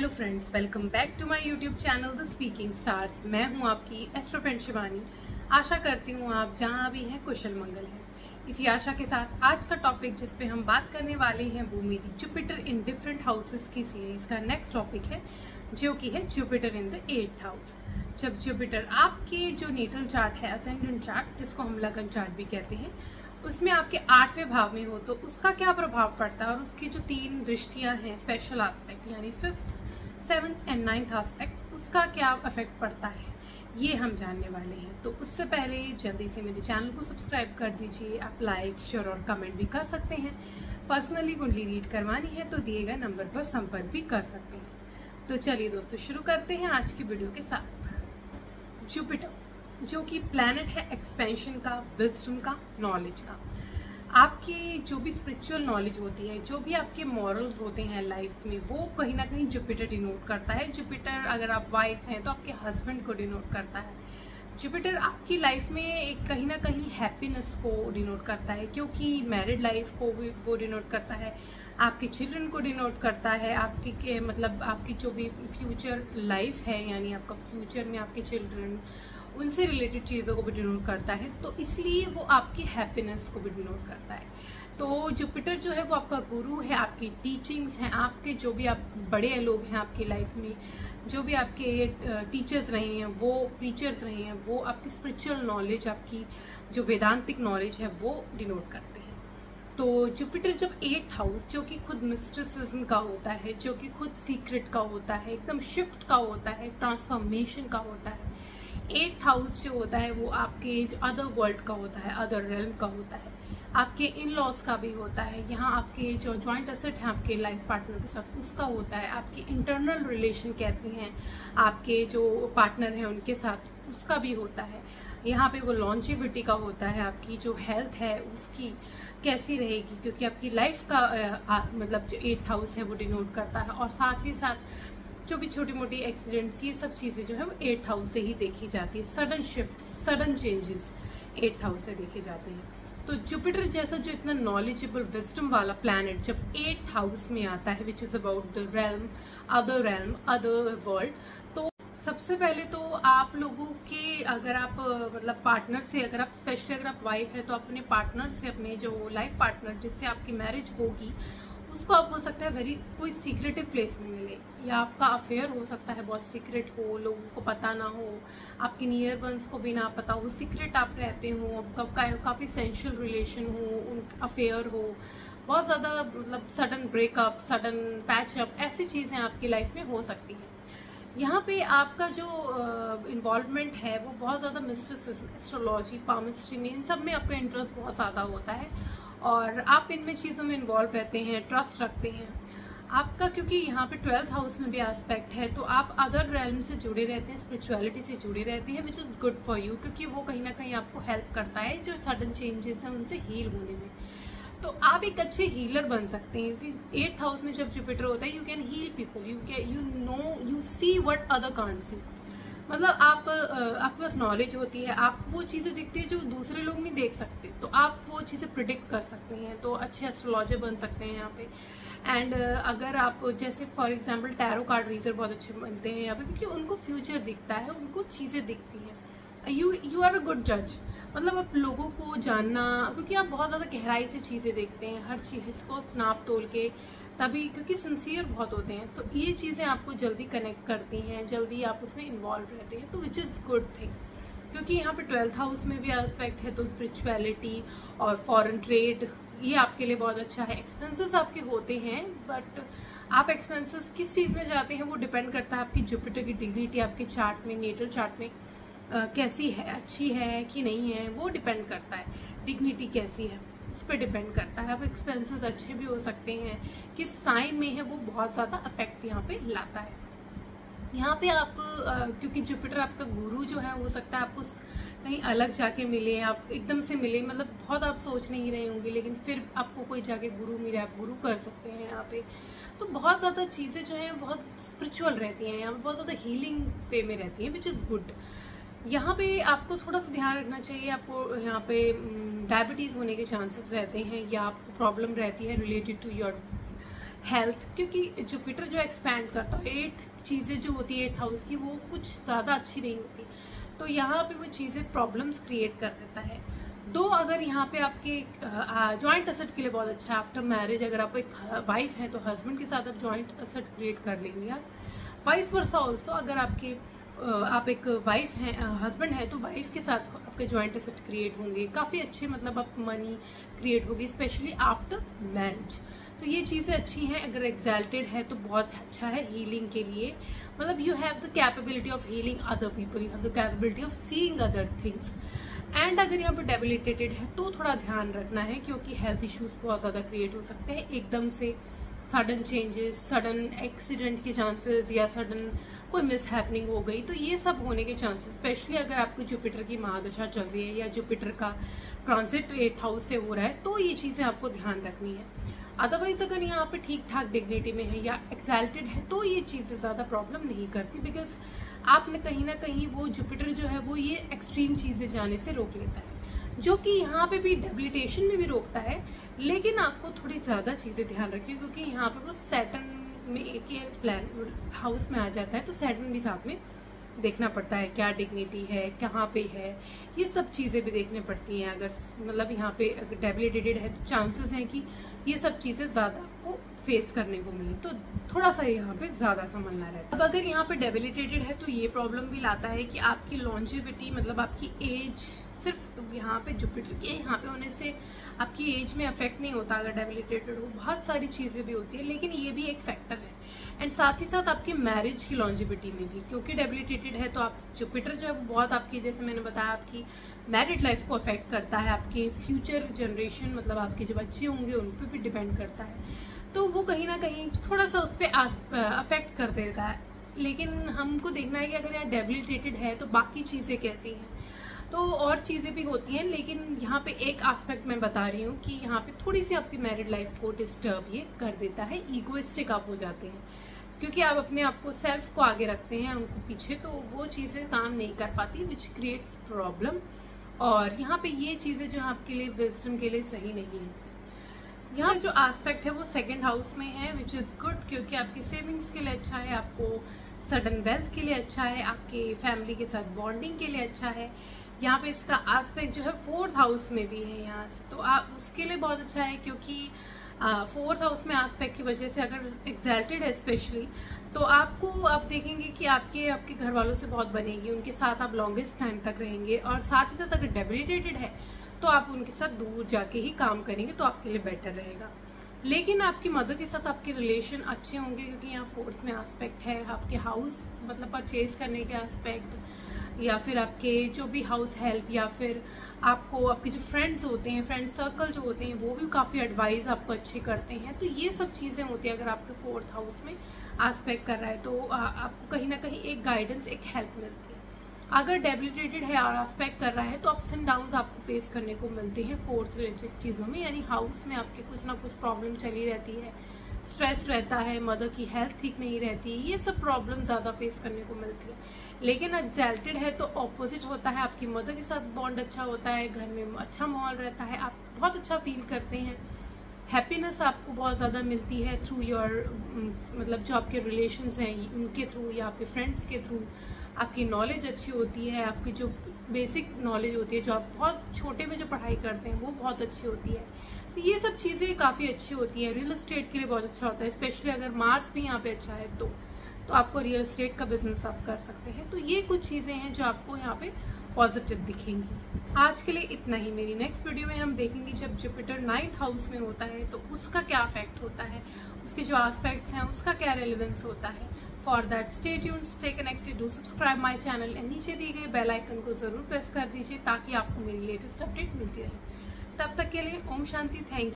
Hello friends, welcome back to my YouTube channel the speaking stars. मैं हूं आपकी astro friend Shivani. आशा करती हूं आप जहां भी हैं कुशल मंगल हैं। इसी आशा के साथ आज का टॉपिक जिस पे हम बात करने वाले हैं वो मेरी जुपिटर इन डिफरेंट हाउसेस की सीरीज का नेक्स्ट टॉपिक है, जो कि है Jupiter in the 8th house. जब जुपिटर आपके जो नेटल चार्ट है, असेंडेंट चार्ट जिसको हम लगन चार्ट भी कहते हैं, उसमें आपके 8वें भाव में हो तो उसका क्या प्रभाव पड़ता है और उसकी जो 3 दृष्टियां हैं, स्पेशल एस्पेक्ट यानी 5th, 7th and 9th aspect, उसका क्या इफेक्ट पड़ता है, ये हम जानने वाले हैं। तो उससे पहले जल्दी से मेरे चैनल को सब्सक्राइब कर दीजिए। आप लाइक, शेयर और कमेंट भी कर सकते हैं। पर्सनली कुंडली रीड करवानी है तो दिए गए नंबर पर संपर्क भी कर सकते हैं। तो चलिए दोस्तों, शुरू करते हैं आज की वीडियो के साथ। जुपिटर जो कि प्लैनेट है एक्सपेंशन का, विजडम का, नॉलेज का। आपकी जो भी स्पिरिचुअल नॉलेज होती है, जो भी आपके मॉरल्स होते हैं लाइफ में, वो कहीं ना कहीं जुपिटर डिनोट करता है। जुपिटर अगर आप वाइफ हैं तो आपके हस्बैंड को डिनोट करता है। जुपिटर आपकी लाइफ में एक कहीं ना कहीं हैप्पीनेस को डिनोट करता है, क्योंकि मैरिड लाइफ को भी वो डिनोट करता है, आपके चिल्ड्रन को डिनोट करता है, आपकी मतलब आपकी जो भी फ्यूचर लाइफ है, यानी आपका फ्यूचर में आपके चिल्ड्रन, उनसे रिलेटेड चीज़ों को भी डिनोट करता है। तो इसलिए वो आपकी हैप्पीनेस को भी डिनोट करता है। तो जुपिटर जो है वो आपका गुरु है, आपकी टीचिंग्स हैं, आपके जो भी आप बड़े लोग हैं आपकी लाइफ में, जो भी आपके टीचर्स रहे हैं, वो प्रीचर्स रहे हैं, वो आपकी स्पिरिचुअल नॉलेज, आपकी जो वेदांतिक नॉलेज है वो डिनोट करते हैं। तो जुपिटर जब 8th हाउस, जो कि खुद मिस्टिसिज्म का होता है, जो कि खुद सीक्रेट का होता है, एकदम शिफ्ट का होता है, ट्रांसफॉर्मेशन का होता है। 8th हाउस जो होता है वो आपके अदर वर्ल्ड का होता है, अदर रेल्म का होता है, आपके इन लॉज का भी होता है। यहाँ आपके जो जॉइंट एसेट है आपके लाइफ पार्टनर के साथ, उसका होता है। आपकी इंटरनल रिलेशन कहते हैं, आपके जो पार्टनर हैं उनके साथ, उसका भी होता है। यहाँ पे वो लॉन्जिविटी का होता है, आपकी जो हेल्थ है उसकी कैसी रहेगी, क्योंकि आपकी लाइफ का मतलब जो 8th हाउस है वो डिनोट करता है। और साथ ही साथ जो भी छोटी मोटी एक्सीडेंट्स, ये सब चीज़ें जो है वो 8th हाउस से ही देखी जाती है। Sudden shift, sudden changes 8th house से देखे जाते हैं। तो जुपिटर जैसा जो इतना नॉलेजेबल विजडम वाला प्लैनेट जब 8th हाउस में आता है, which is about the realm, other world, तो सबसे पहले तो आप लोगों के, अगर आप मतलब पार्टनर से, अगर आप स्पेशली अगर आप वाइफ है तो अपने पार्टनर से, अपने जो लाइफ पार्टनर जिससे आपकी मैरिज होगी, उसको आप हो सकता है कोई सीक्रेटिव प्लेस में मिले, या आपका अफेयर हो सकता है बहुत सीक्रेट हो, लोगों को पता ना हो, आपके नियर वंस को भी ना पता हो, सीक्रेट आप रहते हो, आपका काफ़ी सेंशुअल रिलेशन हो, उन अफेयर हो, बहुत ज़्यादा मतलब सडन ब्रेकअप, सडन पैचअप, ऐसी चीज़ें आपकी लाइफ में हो सकती हैं। यहाँ पे आपका जो इन्वॉल्वमेंट है वो बहुत ज़्यादा मिस्टिसिज्म, एस्ट्रोलॉजी, पामिस्ट्री में, इन सब में आपका इंटरेस्ट बहुत ज़्यादा होता है और आप इनमें चीज़ों में इन्वॉल्व रहते हैं, ट्रस्ट रखते हैं आपका। क्योंकि यहाँ पे 12th हाउस में भी एस्पेक्ट है, तो आप अदर रेल्म से जुड़े रहते हैं, स्पिरिचुअलिटी से जुड़े रहते हैं, which is good for you, क्योंकि वो कहीं ना कहीं आपको हेल्प करता है जो सडन चेंजेस हैं उनसे हील होने में। तो आप एक अच्छे हीलर बन सकते हैं, क्योंकि 8th हाउस में जब जुपिटर होता है, you can heal people, you see what other can't see. मतलब आपके पास नॉलेज होती है, आप वो चीज़ें दिखती है जो दूसरे लोग नहीं देख सकते, तो आप वो चीज़ें प्रिडिक्ट कर सकते हैं। तो अच्छे एस्ट्रोलॉजर बन सकते हैं यहाँ पे। एंड अगर आप जैसे for example tarot card reader बहुत अच्छे बनते हैं यहाँ पे, क्योंकि उनको फ्यूचर दिखता है, उनको चीज़ें दिखती हैं। यू आर अ गुड जज, मतलब आप लोगों को जानना, क्योंकि आप बहुत ज़्यादा गहराई से चीज़ें देखते हैं, हर चीज़ को नाप तोल के, तभी क्योंकि सिंसियर बहुत होते हैं, तो ये चीज़ें आपको जल्दी कनेक्ट करती हैं, जल्दी आप उसमें इन्वॉल्व रहते हैं, तो विच इज़ गुड थिंग। क्योंकि यहाँ पे 12th हाउस में भी एस्पेक्ट है, तो स्पिरिचुअलिटी और फॉरेन ट्रेड, ये आपके लिए बहुत अच्छा है। एक्सपेंसेस आपके होते हैं, बट आप एक्सपेंसेस किस चीज़ में जाते हैं वो डिपेंड करता है आपकी जुपिटर की डिग्निटी आपके चार्ट में, नेटल चार्ट में कैसी है, अच्छी है कि नहीं है, वो डिपेंड करता है। डिग्निटी कैसी है उस पर डिपेंड करता है। अब एक्सपेंसेस अच्छे भी हो सकते हैं, किस साइन में है वो बहुत ज़्यादा अफेक्ट यहाँ पे लाता है। यहाँ पे आप क्योंकि जुपिटर आपका गुरु जो है, हो सकता है आपको कहीं अलग जाके मिले, आप एकदम से मिले, मतलब बहुत आप सोच नहीं रहे होंगे, लेकिन फिर आपको कोई जाके गुरु मिले, आप गुरु कर सकते हैं यहाँ पे। तो बहुत ज़्यादा चीज़ें जो हैं बहुत स्पिरिचुअल रहती हैं, यहाँ पे बहुत ज़्यादा हीलिंग वे में रहती हैं, विच इज़ गुड। यहाँ पे आपको थोड़ा सा ध्यान रखना चाहिए, आपको यहाँ पे डायबिटीज़ होने के चांसेस रहते हैं, या आपको प्रॉब्लम रहती है रिलेटेड टू योर हेल्थ, क्योंकि जुपिटर जो एक्सपैंड करता है, 8th चीज़ें जो होती है 8th हाउस की, वो कुछ ज़्यादा अच्छी नहीं होती, तो यहाँ पे वो चीज़ें प्रॉब्लम्स क्रिएट कर देता है। अगर यहाँ पे आपके जॉइंट एसेट के लिए बहुत अच्छा है। आफ्टर मैरिज अगर आप एक वाइफ है तो हस्बैंड के साथ आप जॉइंट एसेट क्रिएट कर लेंगे आप। वाइस वर्सा ऑल्सो, अगर आप एक वाइफ हैं, हस्बैंड है, तो वाइफ के साथ आपके जॉइंट एसेट क्रिएट होंगे काफ़ी अच्छे, मतलब आप मनी क्रिएट होगी स्पेशली आफ्टर मैरिज। तो ये चीज़ें अच्छी हैं। अगर एग्जैल्टेड है तो बहुत अच्छा है हीलिंग के लिए, मतलब you have the capability of healing other people, you have the capability of seeing other things. And अगर यहाँ पे डेबिलिटेटेड है तो थोड़ा ध्यान रखना है, क्योंकि हेल्थ इश्यूज बहुत ज़्यादा क्रिएट हो सकते हैं एकदम से, सडन चेंजेस, सडन एक्सीडेंट के चांसेस, या सडन कोई मिस हैपनिंग हो गई, तो ये सब होने के चांसेस, स्पेशली अगर आपको जुपिटर की महादशा चल रही है या जुपिटर का ट्रांजिट 8th हाउस से हो रहा है, तो ये चीज़ें आपको ध्यान रखनी है। अदरवाइज अगर यहाँ पे ठीक ठाक डिग्निटी में है या एक्सैल्टेड है तो ये चीज़ें ज़्यादा प्रॉब्लम नहीं करती, बिकॉज आपने कहीं ना कहीं वो जुपिटर जो है वो ये एक्सट्रीम चीज़ें जाने से रोक लेता है, जो कि यहाँ पे भी डेबिलिटेशन में भी रोकता है। लेकिन आपको थोड़ी ज़्यादा चीज़ें ध्यान रखिए, क्योंकि यहाँ पे वो सैटर्न में एक ही प्लान हाउस में आ जाता है, तो सैटर्न भी साथ में देखना पड़ता है, क्या डिग्निटी है, कहाँ पे है, ये सब चीज़ें भी देखने पड़ती हैं। अगर मतलब यहाँ पे अगर डेबिलिटेटेड है तो चांसेस हैं कि ये सब चीज़ें ज़्यादा आपको फेस करने को मिले, तो थोड़ा सा यहाँ पे ज़्यादा संभलना रहता है। अब अगर यहाँ पे डेबिलिटेटेड है तो ये प्रॉब्लम भी लाता है कि आपकी लॉन्जेविटी, मतलब आपकी एज, सिर्फ यहाँ पे जुपिटर के यहाँ पे होने से आपकी एज में अफेक्ट नहीं होता अगर डेबिलिटेटेड हो, बहुत सारी चीज़ें भी होती है, लेकिन ये भी एक फैक्टर है। एंड साथ ही साथ आपकी मैरिज की लॉन्जिविटी में भी, क्योंकि डेबिलिटेटेड है तो आप जुपिटर जो है वो बहुत आपकी, जैसे मैंने बताया, आपकी मैरिड लाइफ को अफेक्ट करता है, आपके फ्यूचर जनरेशन, मतलब आपके जो बच्चे होंगे उन पर भी डिपेंड करता है, तो वो कहीं ना कहीं थोड़ा सा उस पर अफेक्ट कर देता है। लेकिन हमको देखना है कि अगर यहाँ डेबिलिटेटेड है तो बाकी चीज़ें कैसी हैं, तो और चीज़ें भी होती हैं, लेकिन यहाँ पे एक एस्पेक्ट मैं बता रही हूँ कि यहाँ पे थोड़ी सी आपकी मैरिड लाइफ को डिस्टर्ब ये कर देता है, ईगोइस्टिक आप हो जाते हैं, क्योंकि आप अपने आप को, सेल्फ को आगे रखते हैं, उनको पीछे, तो वो चीज़ें काम नहीं कर पाती, विच क्रिएट्स प्रॉब्लम। और यहाँ पे ये चीज़ें जो आपके लिए विजडम के लिए सही नहीं है। यहाँ जो एस्पेक्ट है वो 2nd हाउस में है, विच इज़ गुड, क्योंकि आपकी सेविंग्स के लिए अच्छा है, आपको सडन वेल्थ के लिए अच्छा है, आपके फैमिली के साथ बॉन्डिंग के लिए अच्छा है। यहाँ पे इसका एस्पेक्ट जो है 4th हाउस में भी है यहाँ से, तो आप उसके लिए बहुत अच्छा है, क्योंकि 4th हाउस में एस्पेक्ट की वजह से अगर एग्जैल्टेड है स्पेशली, तो आपको आप देखेंगे कि आपके घर वालों से बहुत बनेगी, उनके साथ आप लॉन्गेस्ट टाइम तक रहेंगे, और साथ ही साथ अगर डेबिलिटेटेड है तो आप उनके साथ दूर जाके ही काम करेंगे, तो आपके लिए बेटर रहेगा। लेकिन आपकी मदर के साथ आपके रिलेशन अच्छे होंगे, क्योंकि यहाँ 4th में एस्पेक्ट है, आपके हाउस मतलब परचेज करने के एस्पेक्ट, या फिर आपके जो भी हाउस हेल्प, या फिर आपको आपके जो फ्रेंड्स होते हैं, फ्रेंड सर्कल जो होते हैं, वो भी काफ़ी एडवाइस आपको अच्छे करते हैं, तो ये सब चीज़ें होती हैं। अगर आपके 4th हाउस में एस्पेक्ट कर रहा है तो आपको कहीं ना कहीं एक गाइडेंस, एक हेल्प मिलती है। अगर डेबिलिटेटेड है और एस्पेक्ट कर रहा है तो अप्स एंड डाउन्स आपको फेस करने को मिलते हैं 4th रिलेटेड चीज़ों में, यानी हाउस में आपके कुछ ना कुछ प्रॉब्लम चली रहती है, स्ट्रेस रहता है, मदर की हेल्थ ठीक नहीं रहती, ये सब प्रॉब्लम ज़्यादा फेस करने को मिलती है। लेकिन एग्जैल्टेड है तो ऑपोजिट होता है, आपकी मदर के साथ बॉन्ड अच्छा होता है, घर में अच्छा माहौल रहता है, आप बहुत अच्छा फील करते हैं, हैप्पीनेस आपको बहुत ज़्यादा मिलती है थ्रू योर, मतलब जो आपके रिलेशंस हैं उनके थ्रू, या आपके फ्रेंड्स के थ्रू, आपकी नॉलेज अच्छी होती है, आपकी जो बेसिक नॉलेज होती है, जो आप बहुत छोटे में जो पढ़ाई करते हैं वो बहुत अच्छी होती है, तो ये सब चीज़ें काफ़ी अच्छी होती हैं। रियल एस्टेट के लिए बहुत अच्छा होता है, स्पेशली अगर मार्स भी यहाँ पे अच्छा है तो आपको रियल एस्टेट का बिजनेस आप कर सकते हैं। तो ये कुछ चीज़ें हैं जो आपको यहाँ पे पॉजिटिव दिखेंगी। आज के लिए इतना ही। मेरी नेक्स्ट वीडियो में हम देखेंगे जब जुपिटर 9th हाउस में होता है तो उसका क्या इफेक्ट होता है, उसके जो एस्पेक्ट्स हैं उसका क्या रेलेवेंस होता है। For that stay tuned, stay connected, do subscribe my channel and नीचे दिए गए बेल आइकन को जरूर प्रेस कर दीजिए ताकि आपको मेरी लेटेस्ट अपडेट मिलती रहे। तब तक के लिए ओम शांति, थैंक यू।